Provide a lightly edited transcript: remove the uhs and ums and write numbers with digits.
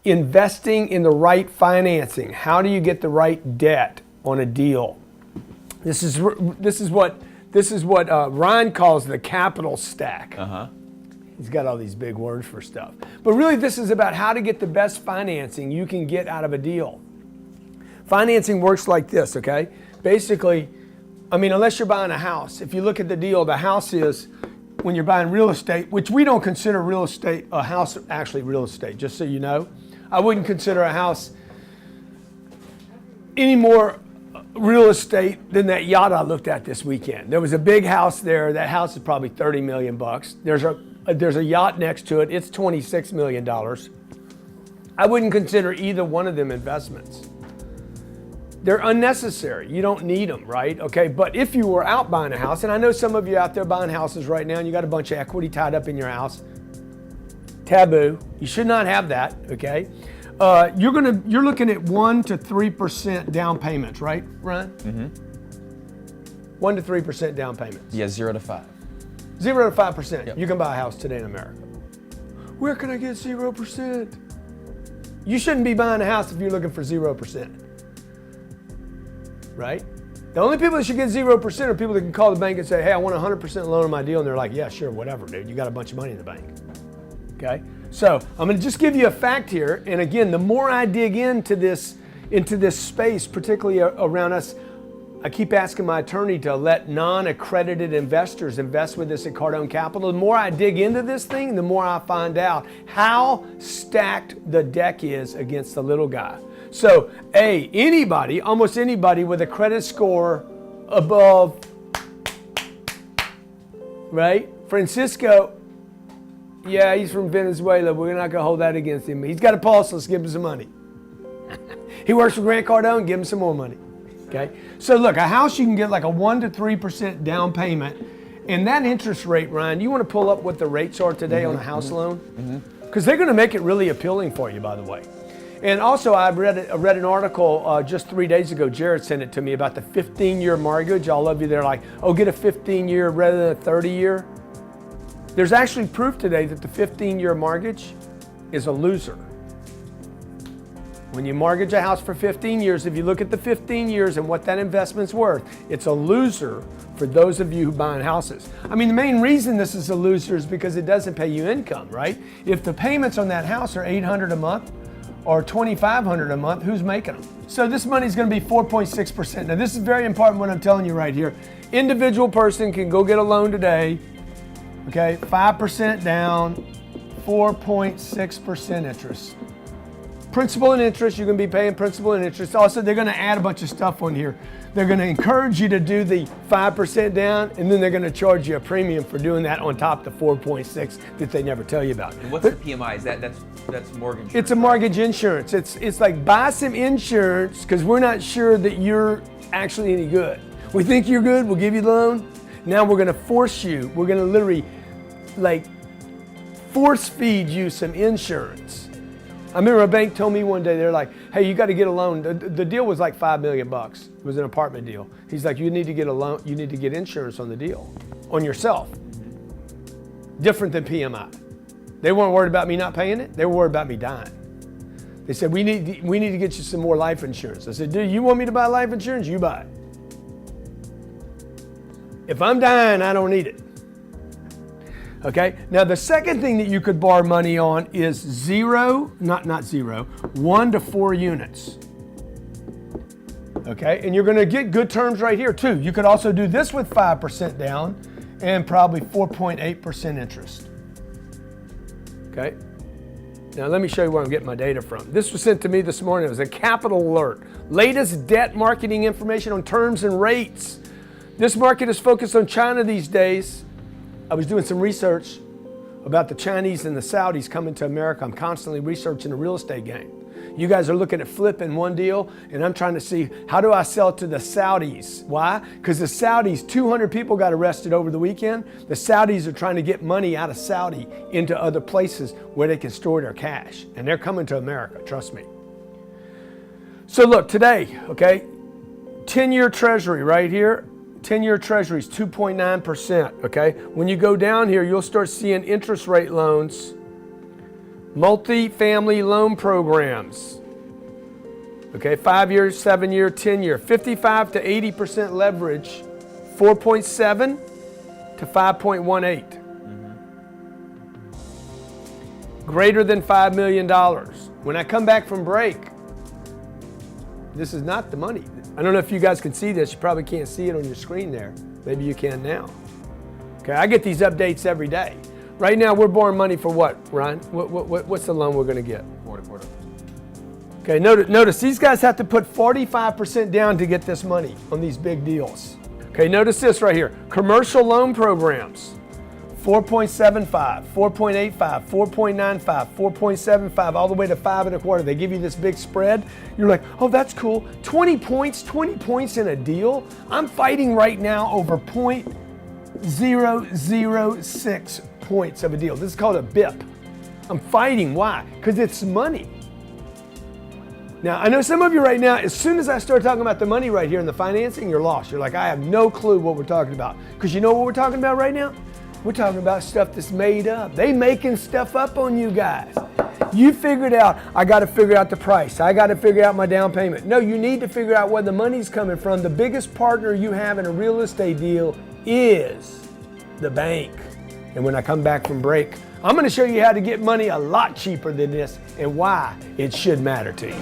investing in the right financing. How do you get the right debt on a deal? This is what Ryan calls the capital stack. He's got all these big words for stuff. But really, this is about how to get the best financing you can get out of a deal. Financing works like this, okay? Basically, I mean, unless you're buying a house, if you look at the deal, the house is, when you're buying real estate, which we don't consider real estate, a house actually real estate, just so you know. I wouldn't consider a house any more real estate than that yacht I looked at this weekend. There was a big house there. That house is probably 30 million bucks. There's a yacht next to it. It's $26 million. I wouldn't consider either one of them investments. They're unnecessary. You don't need them, right? Okay, but if you were out buying a house, and I know some of you out there buying houses right now and you got a bunch of equity tied up in your house, taboo. You should not have that, okay? You're looking at 1 to 3% down payments, right, Ryan? 1 to 3% down payments. Yeah, 0 to 5. 0 to 5%. Yep. You can buy a house today in America. Where can I get 0%? You shouldn't be buying a house if you're looking for 0%. Right? The only people that should get 0% are people that can call the bank and say, hey, I want a 100% loan on my deal. And they're like, yeah, sure, whatever, dude. You got a bunch of money in the bank. Okay? So I'm going to just give you a fact here. And again, the more I dig into this space, particularly around us, I keep asking my attorney to let non-accredited investors invest with us at Cardone Capital. The more I dig into this thing, the more I find out how stacked the deck is against the little guy. So, anybody, almost anybody with a credit score above, right? Francisco, yeah, he's from Venezuela. We're not going to hold that against him. He's got a pulse. Let's give him some money. He works for Grant Cardone. Give him some more money. Okay? So, look, a house you can get like a 1 to 3% down payment. And that interest rate, Ryan, you want to pull up what the rates are today on a house loan? Because they're going to make it really appealing for you, by the way. And also, I read an article just 3 days ago. Jared sent it to me about the 15-year mortgage. All of you, they're like, oh, get a 15-year rather than a 30-year. There's actually proof today that the 15-year mortgage is a loser. When you mortgage a house for 15 years, if you look at the 15 years and what that investment's worth, it's a loser for those of you who buy houses. I mean, the main reason this is a loser is because it doesn't pay you income, right? If the payments on that house are $800 a month, or $2,500 a month, who's making them? So this money is going to be 4.6%. Now this is very important what I'm telling you right here. Individual person can go get a loan today, okay, 5% down, 4.6% interest. Principal and interest, you're going to be paying principal and interest. Also, they're going to add a bunch of stuff on here. They're going to encourage you to do the 5% down, and then they're going to charge you a premium for doing that on top of the 4.6 that they never tell you about. And what's the PMI? Is that's mortgage insurance? It's a mortgage insurance. It's like buy some insurance because we're not sure that you're actually any good. We think you're good, we'll give you the loan. Now we're going to force you, we're going to literally like force feed you some insurance. I remember a bank told me one day, they're like, hey, you got to get a loan. The deal was like $5 million. It was an apartment deal. He's like, you need to get a loan. You need to get insurance on the deal, on yourself. Different than PMI. They weren't worried about me not paying it. They were worried about me dying. They said, we need to get you some more life insurance. I said, dude, you want me to buy life insurance? You buy it. If I'm dying, I don't need it. Okay, now the second thing that you could borrow money on is 1 to 4 units. Okay, and you're gonna get good terms right here too. You could also do this with 5% down and probably 4.8% interest. Okay, now let me show you where I'm getting my data from. This was sent to me this morning. It was a Capital Alert. Latest debt marketing information on terms and rates. This market is focused on China these days. I was doing some research about the Chinese and the Saudis coming to America. I'm constantly researching the real estate game. You guys are looking at flipping one deal, and I'm trying to see, how do I sell to the Saudis? Why? Because the Saudis, 200 people got arrested over the weekend. The Saudis are trying to get money out of Saudi into other places where they can store their cash. And they're coming to America, trust me. So look, today, okay, 10-year treasury right here. 10-year treasury is 2.9%, okay? When you go down here, you'll start seeing interest rate loans Multi-family loan programs. Okay, 5-year, 7-year, 10-year, 55 to 80% leverage, 4.7 to 5.18. Greater than $5 million. When I come back from break, this is not the money. I don't know if you guys can see this. You probably can't see it on your screen there. Maybe you can now. Okay, I get these updates every day. Right now, we're borrowing money for what, Ryan? What's the loan we're going to get? Quarter. Okay, notice these guys have to put 45% down to get this money on these big deals. Okay, notice this right here. Commercial loan programs, 4.75, 4.85, 4.95, 4.75, all the way to 5.25. They give you this big spread. You're like, oh, that's cool. 20 points in a deal? I'm fighting right now over 0.006 points of a deal. This is called a BIP. I'm fighting, why? Because it's money. Now, I know some of you right now, as soon as I start talking about the money right here and the financing, you're lost. You're like, I have no clue what we're talking about. Because you know what we're talking about right now? We're talking about stuff that's made up. They making stuff up on you guys. You figured out, I got to figure out the price. I got to figure out my down payment. No, you need to figure out where the money's coming from. The biggest partner you have in a real estate deal is the bank. And when I come back from break, I'm going to show you how to get money a lot cheaper than this and why it should matter to you.